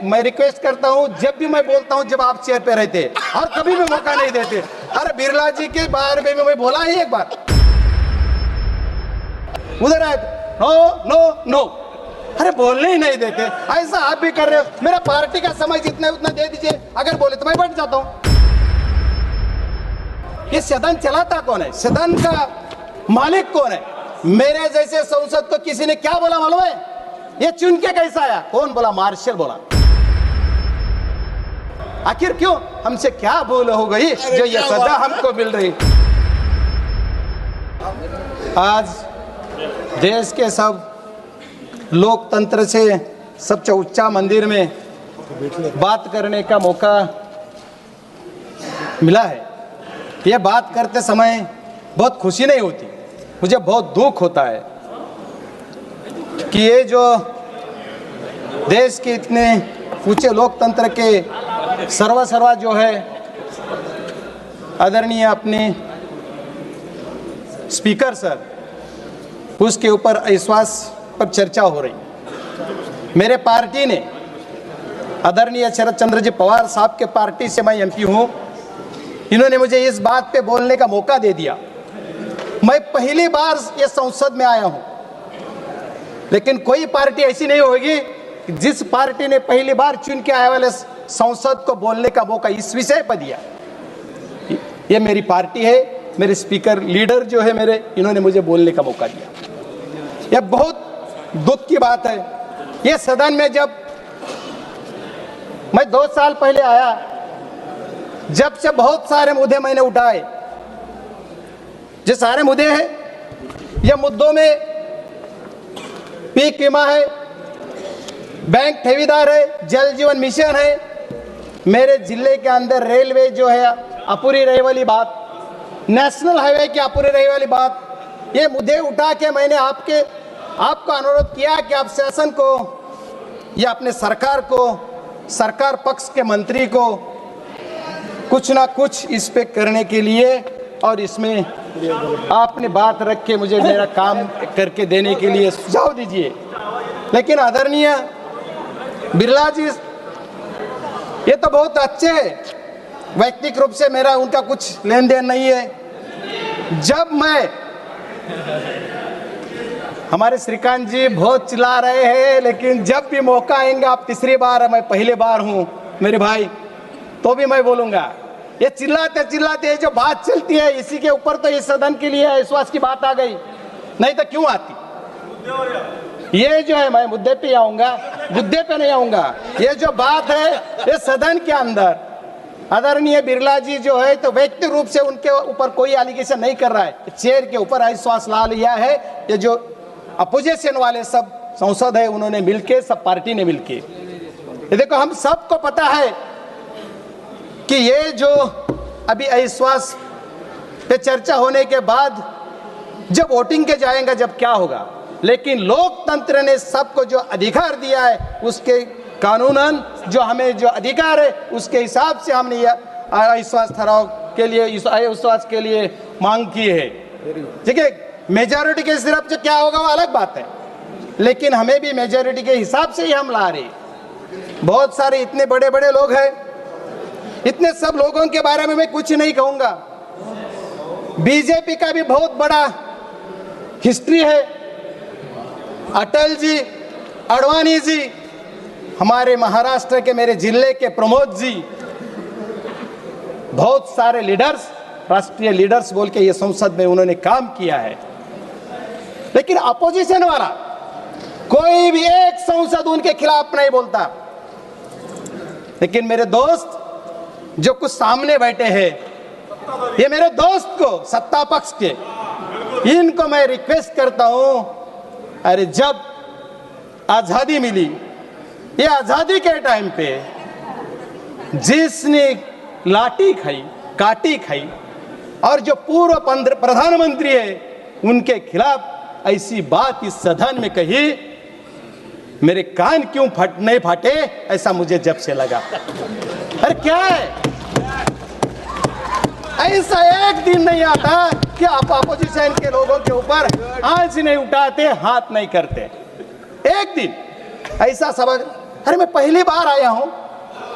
मैं रिक्वेस्ट करता हूं, जब भी मैं बोलता हूं जब आप चेयर पे रहते और कभी भी मौका नहीं देते। अरे बिरला जी के बारे में मैं बोला ही एक बार, उधर आए नो नो नो, अरे बोलने ही नहीं देते। ऐसा आप भी कर रहे हो। मेरा पार्टी का समय जितना उतना दे दीजिए, अगर बोले तो मैं बैठ जाता हूं। ये सदन चलाता कौन है? सदन का मालिक कौन है? मेरे जैसे संसद को किसी ने क्या बोला मालूम है? ये चुन के कैसा आया? कौन बोला? मार्शल बोला। आखिर क्यों? हमसे क्या भूल हो गई जो ये सजा हमको मिल रही? आज देश के सब लोकतंत्र से सबसे ऊंचा मंदिर में बात करने का मौका मिला है। ये बात करते समय बहुत खुशी नहीं होती, मुझे बहुत दुख होता है कि ये जो देश के इतने ऊंचे लोकतंत्र के सर्वा जो है आदरणीय अपने स्पीकर सर, उसके ऊपर अविश्वास पर चर्चा हो रही। मेरे पार्टी ने आदरणीय शरद चंद्र जी पवार साहब के पार्टी से मैं एमपी हूं, इन्होंने मुझे इस बात पे बोलने का मौका दे दिया। मैं पहली बार ये संसद में आया हूं, लेकिन कोई पार्टी ऐसी नहीं होगी जिस पार्टी ने पहली बार चुन के आए वाले संसद को बोलने का मौका इस विषय पर दिया। ये मेरी पार्टी है, मेरे स्पीकर लीडर जो है मेरे, इन्होंने मुझे बोलने का मौका दिया। यह बहुत दुख की बात है। ये सदन में जब मैं 2 साल पहले आया, जब से बहुत सारे मुद्दे मैंने उठाए, जो सारे मुद्दे हैं, ये मुद्दों में पीक बीमा है, बैंक ठेवीदार है, जल जीवन मिशन है, मेरे जिले के अंदर रेलवे जो है अपूरी रही वाली बात, नेशनल हाईवे की अपूरी रही वाली बात, ये मुद्दे उठा के मैंने आपको अनुरोध किया कि आप शासन को या अपने सरकार को, सरकार पक्ष के मंत्री को कुछ ना कुछ इस पे करने के लिए और इसमें आपने बात रख के मुझे मेरा काम करके देने के लिए सुझाव दीजिए। लेकिन आदरणीय बिरला जी ये तो बहुत अच्छे हैं, वैयक्तिक रूप से मेरा उनका कुछ लेन देन नहीं है। जब मैं, हमारे श्रीकांत जी बहुत चिल्ला रहे हैं, लेकिन जब भी मौका आएगा, आप तीसरी बार है, मैं पहली बार हूं मेरे भाई, तो भी मैं बोलूंगा। ये चिल्लाते चिल्लाते जो बात चलती है, इसी के ऊपर तो इस सदन के लिए विश्वास की बात आ गई, नहीं तो क्यों आती? ये जो है, मैं मुद्दे पे आऊंगा, मुद्दे पे नहीं आऊंगा। ये जो बात है, ये सदन के अंदर आदरणीय बिरला जी जो है, तो व्यक्तिगत रूप से उनके ऊपर कोई एलिगेशन नहीं कर रहा है, चेयर के ऊपर अविश्वास ला लिया है। ये जो अपोजिशन वाले सब सांसद है, उन्होंने मिलके, सब पार्टी ने मिलके, ये देखो, हम सबको पता है कि ये जो अभी अविश्वास पे चर्चा होने के बाद जब वोटिंग के जाएगा, जब क्या होगा, लेकिन लोकतंत्र ने सबको जो अधिकार दिया है, उसके कानूनन जो हमें जो अधिकार है, उसके हिसाब से हमने यह अविश्वास ठहराव के लिए, इस अविश्वास के लिए मांग की है। ठीक है, मेजॉरिटी के सिर्फ जो क्या होगा वो अलग बात है, लेकिन हमें भी मेजॉरिटी के हिसाब से ही हम ला रहे। बहुत सारे इतने बड़े बड़े लोग हैं, इतने सब लोगों के बारे में मैं कुछ नहीं कहूंगा। बीजेपी का भी बहुत बड़ा हिस्ट्री है। अटल जी, अडवाणी जी, हमारे महाराष्ट्र के मेरे जिले के प्रमोद जी, बहुत सारे लीडर्स, राष्ट्रीय लीडर्स बोल के ये संसद में उन्होंने काम किया है। लेकिन अपोजिशन वाला कोई भी एक सांसद उनके खिलाफ नहीं बोलता। लेकिन मेरे दोस्त जो कुछ सामने बैठे हैं, ये मेरे दोस्त को, सत्ता पक्ष के, इनको मैं रिक्वेस्ट करता हूं, अरे जब आजादी मिली, ये आजादी के टाइम पे जिसने लाठी खाई, काटी खाई, और जो पूर्व प्रधानमंत्री है, उनके खिलाफ ऐसी बात इस सदन में कही, मेरे कान क्यों नहीं फाटे, ऐसा मुझे जब से लगा। अरे क्या है, ऐसा एक दिन नहीं आता कि आप अपोजिशन के लोगों के ऊपर आंच नहीं उठाते, हाथ नहीं करते। एक दिन ऐसा सबक अरे मैं पहली बार आया हूं,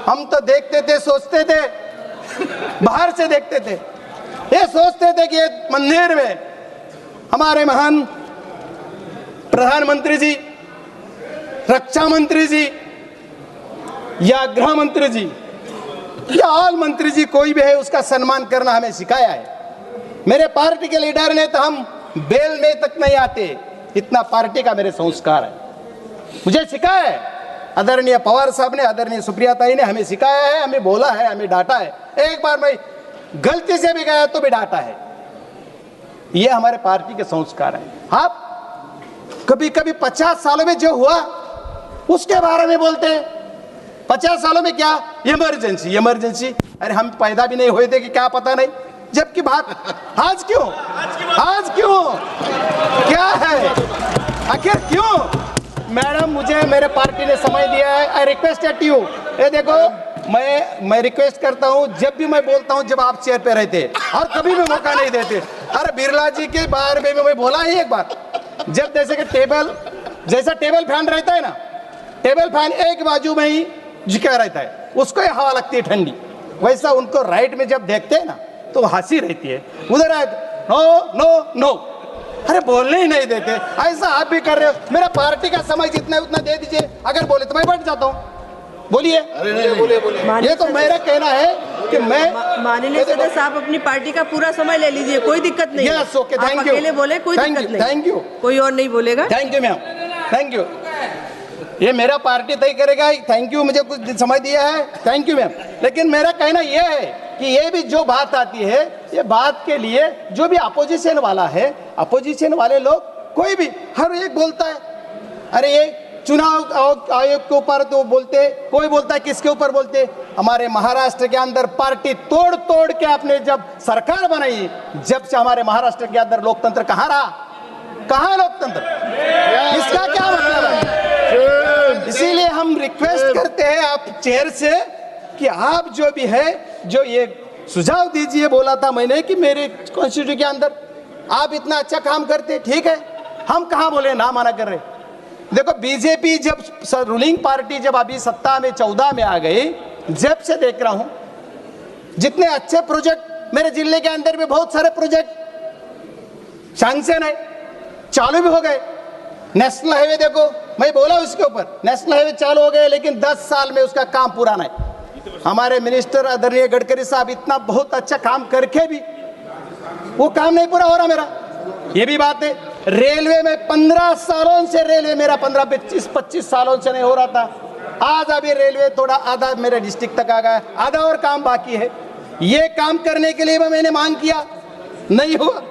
हम तो देखते थे, सोचते थे, बाहर से देखते थे, ये सोचते थे कि मंदिर में हमारे महान प्रधानमंत्री जी, रक्षा मंत्री जी या गृह मंत्री जी या ऑल मंत्री जी कोई भी है, उसका सम्मान करना हमें सिखाया है। मेरे पार्टी के लीडर ने तो हम बेल में तक नहीं आते, इतना पार्टी का मेरे संस्कार है, मुझे सिखाया है। आदरणीय पवार साहब ने, आदरणीय सुप्रिया ताई ने हमें सिखाया है, हमें बोला है, हमें डांटा है। एक बार मैं गलती से भी गया तो भी डांटा है। ये हमारे पार्टी के संस्कार हैं। आप कभी कभी 50 सालों में जो हुआ उसके बारे में बोलते हैं। 50 सालों में क्या इमरजेंसी, इमरजेंसी, अरे हम पैदा भी नहीं हुए थे कि क्या पता नहीं। जबकि बात आज क्यों, आज क्यों, क्या है आखिर क्यों? मैडम, मुझे मेरे पार्टी ने समय दिया है, आई रिक्वेस्ट एट यू। ये देखो, मैं रिक्वेस्ट करता हूँ, जब भी मैं बोलता हूँ जब आप चेयर पे रहते और कभी भी मौका नहीं देते। अरे बिरला जी के बारे में मैं बोला ही एक बार, जब जैसे कि टेबल, जैसा टेबल फैन रहता है ना, टेबल फैन एक बाजू में ही झुका रहता है, उसको ही हवा लगती है ठंडी, वैसा उनको राइट में जब देखते हैं ना तो हंसी रहती है। उधर आए नो नो नो, अरे बोलने ही नहीं देते। ऐसा आप भी कर रहे हो। मेरा पार्टी का समय जितना उतना दे दीजिए, अगर बोले तो मैं बैठ जाता हूँ। बोलिए, बोलिए। ये तो मेरा कहना है कि मैं माननीय सदस्य, आप अपनी पार्टी का पूरा समय ले लीजिए, कोई दिक्कत नहीं है। Yes, okay, thank you. अकेले बोले, कोई दिक्कत नहीं। Thank you. कोई और नहीं बोलेगा। Thank you ma'am, thank you. ये मेरा पार्टी तय करेगा। थैंक यू, मुझे कुछ समय दिया है, थैंक यू मैम। लेकिन मेरा कहना यह है कि ये भी जो बात आती है, ये बात के लिए जो भी अपोजिशन वाला है, अपोजिशन वाले लोग कोई भी हर एक बोलता है, अरे ये चुनाव आयोग के ऊपर तो बोलते, कोई बोलता है किसके ऊपर बोलते। हमारे महाराष्ट्र के अंदर पार्टी तोड़ तोड़ के आपने जब सरकार बनाई, जब से हमारे महाराष्ट्र के अंदर लोकतंत्र कहाँ रहा, कहाँ है लोकतंत्र? इसका क्या मतलब है? इसीलिए हम रिक्वेस्ट करते हैं आप चेयर से कि आप जो भी है, जो ये सुझाव दीजिए। बोला था मैंने कि मेरे कॉन्स्टिट्यूशन के अंदर आप इतना अच्छा काम करते, ठीक है, हम कहाँ बोले ना माना कर रहे। देखो, बीजेपी जब रूलिंग पार्टी जब अभी सत्ता में 14 में आ गई, जब से देख रहा हूं जितने अच्छे प्रोजेक्ट मेरे जिले के अंदर भी बहुत सारे प्रोजेक्ट सैंक्शन है, चालू भी हो गए। नेशनल हाईवे देखो, मैं बोला उसके ऊपर, नेशनल हाईवे चालू हो गए, लेकिन 10 साल में उसका काम पूरा नहीं। हमारे मिनिस्टर आदरणीय गडकरी साहब इतना बहुत अच्छा काम करके भी वो काम नहीं पूरा हो रहा मेरा, ये भी बात है। रेलवे में 15 सालों से, रेलवे मेरा 15-25 सालों से नहीं हो रहा था। आज अभी रेलवे थोड़ा आधा मेरे डिस्ट्रिक्ट तक आ गया, आधा और काम बाकी है। ये काम करने के लिए मैंने मांग किया, नहीं हुआ।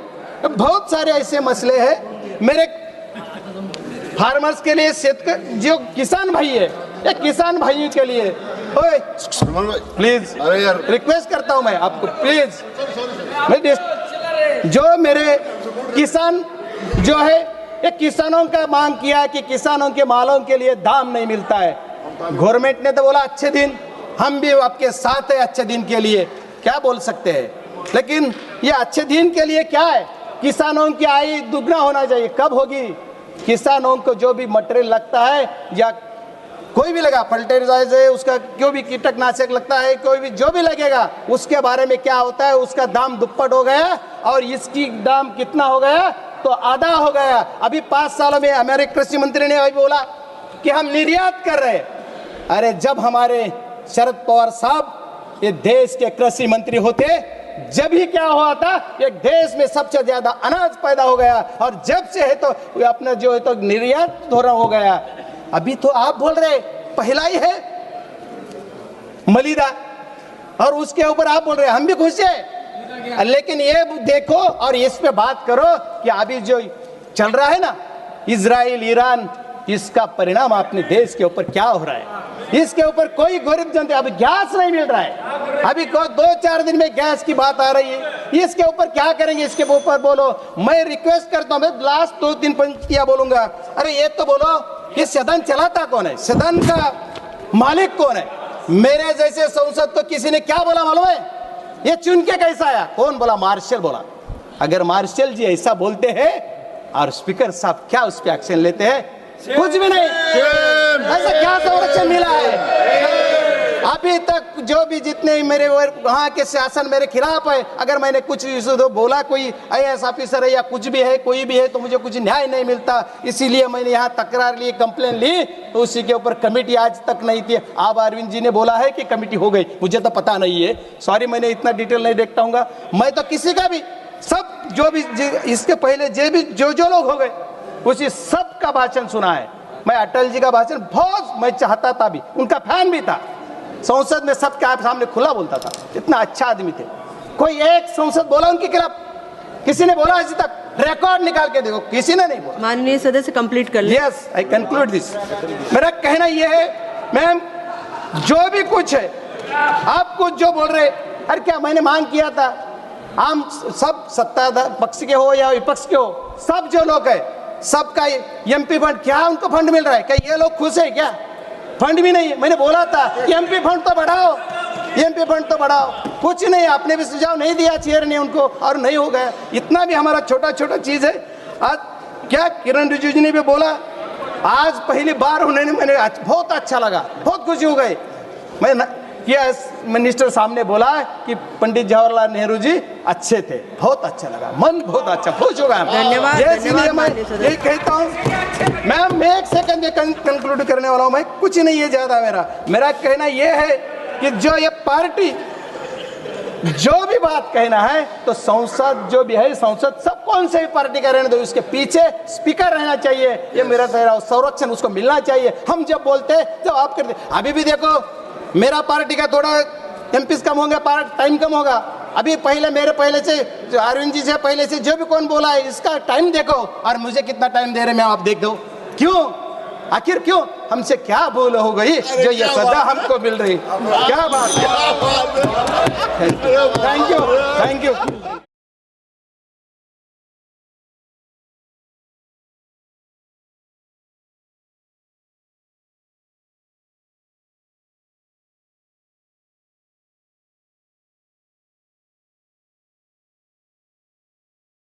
बहुत सारे ऐसे मसले हैं मेरे फार्मर्स के लिए, जो किसान भाई है, या किसान भाइयों के लिए, ओए प्लीज रिक्वेस्ट करता हूं मैं आपको, प्लीज। जो मेरे किसान जो है, ये किसानों का मांग किया कि किसानों के मालों के लिए दाम नहीं मिलता है। गवर्नमेंट ने तो बोला अच्छे दिन, हम भी आपके साथ है अच्छे दिन के लिए, क्या बोल सकते हैं। लेकिन ये अच्छे दिन के लिए क्या है, किसानों की आय दुगना होना चाहिए। कब होगी? किसानों को जो भी मटेरियल लगता है या कोई भी लगा, फर्टिलाइजर है उसका, क्यों भी कीटनाशक लगता है, कोई भी जो भी लगेगा, उसके बारे में क्या होता है, उसका दाम दुप्पट हो गया और इसकी दाम कितना हो गया, तो आधा हो गया। अभी 5 सालों में हमारे कृषि मंत्री ने अभी बोला कि हम निर्यात कर रहे हैं। अरे जब हमारे शरद पवार साहब ये देश के कृषि मंत्री होते, जब ही क्या हुआ था, एक देश में सबसे ज्यादा अनाज पैदा हो गया, और जब से है तो अपना जो है तो निर्यात धोरण हो गया। अभी तो आप बोल रहे पहला ही है मलिदा, और उसके ऊपर आप बोल रहे हम भी खुश है। लेकिन ये देखो और इस पे बात करो कि अभी जो चल रहा है ना, इजराइल ईरान, इसका परिणाम अपने देश के ऊपर क्या हो रहा है। इसके ऊपर कोई गरीब जनता, अभी गैस नहीं मिल रहा है, अभी 2-4 दिन में गैस की बात आ रही है। इसके ऊपर क्या करेंगे, इसके ऊपर बोलो। मैं रिक्वेस्ट करता हूं, मैं लास्ट 2-3 पंक्तियां बोलूंगा। अरे ये तो बोलो, ये सदन चलाता कौन है, सदन का मालिक कौन है? मेरे जैसे संसद को किसी ने क्या बोला मालूम है? ये चुन के कैसा आया? कौन बोला? मार्शल बोला। अगर मार्शल जी ऐसा बोलते हैं और स्पीकर साहब क्या उस पर एक्शन लेते हैं, कुछ भी नहीं। ऐसा क्या संरक्षण मिला है? अभी तक जो भी जितने मेरे वहाँ के शासन मेरे खिलाफ है, अगर मैंने कुछ बोला, कोई IAS ऑफिसर है या कुछ भी है, कोई भी है, तो मुझे कुछ न्याय नहीं मिलता। इसीलिए मैंने यहाँ तकरार ली, कंप्लेन ली, तो उसी के ऊपर कमेटी आज तक नहीं थी। अब अरविंद जी ने बोला है कि कमेटी हो गई, मुझे तो पता नहीं है, सॉरी, मैंने इतना डिटेल नहीं देखता हूँ। मैं तो किसी का भी, सब जो भी इसके पहले जो लोग हो गए, उसी सब का भाषण सुना है। मैं अटल जी का भाषण बहुत मैं चाहता था, भी उनका फैन भी था। संसद में सबके आप सामने खुला बोलता था, इतना अच्छा आदमी थे। कोई एक संसद बोला उनके खिलाफ? किसी ने बोला आज तक? रिकॉर्ड निकाल के देखो, किसी ने नहीं बोला। माननीय सदस्य कंप्लीट कर ले। Yes, I conclude this. मेरा कहना यह है, मैम, जो भी कुछ है, आप कुछ जो बोल रहे, अरे क्या मैंने मांग किया था? हम सब सत्ताधार पक्ष के हो या विपक्ष के हो, सब जो लोग है, सबका MP फंड, क्या उनको फंड मिल रहा है? क्या ये लोग खुश है क्या? फंड भी नहीं है। मैंने बोला था MP फंड तो बढ़ाओ, MP फंड तो बढ़ाओ, कुछ नहीं। आपने भी सुझाव नहीं दिया, चेयर ने उनको, और नहीं हो गया। इतना भी हमारा छोटा छोटा चीज है। आज क्या किरण रिजिजू ने भी बोला, आज पहली बार उन्होंने, मैंने बहुत अच्छा लगा, बहुत खुशी हो गई। मैं मिनिस्टर सामने बोला कि पंडित जवाहरलाल नेहरू जी अच्छे थे, बहुत अच्छा लगा, मन बहुत अच्छा, खुश हो गया। धन्यवाद। इसलिए मैं यही कहता हूँ मैम, मैं एक सेकंड में कंक्लूड करने वाला हूँ। मैं कुछ नहीं है ज्यादा, मेरा कहना यह है कि जो ये पार्टी जो भी बात कहना है, तो संसद जो भी है, संसद सब कौन से भी पार्टी का रहने दो, उसके पीछे स्पीकर रहना चाहिए। ये मेरा संरक्षण उसको मिलना चाहिए। हम जब बोलते जब आप करते, अभी भी देखो मेरा पार्टी का थोड़ा MP कम होंगे, टाइम कम होगा। अभी पहले मेरे पहले से अरविंद जी से पहले से जो भी कौन बोला है, इसका टाइम देखो, और मुझे कितना टाइम दे रहे हैं आप देख दो। क्यों? आखिर क्यों? हमसे क्या भूल हो गई जो ये सजा हमको मिल रही? क्या बात है। Thank you.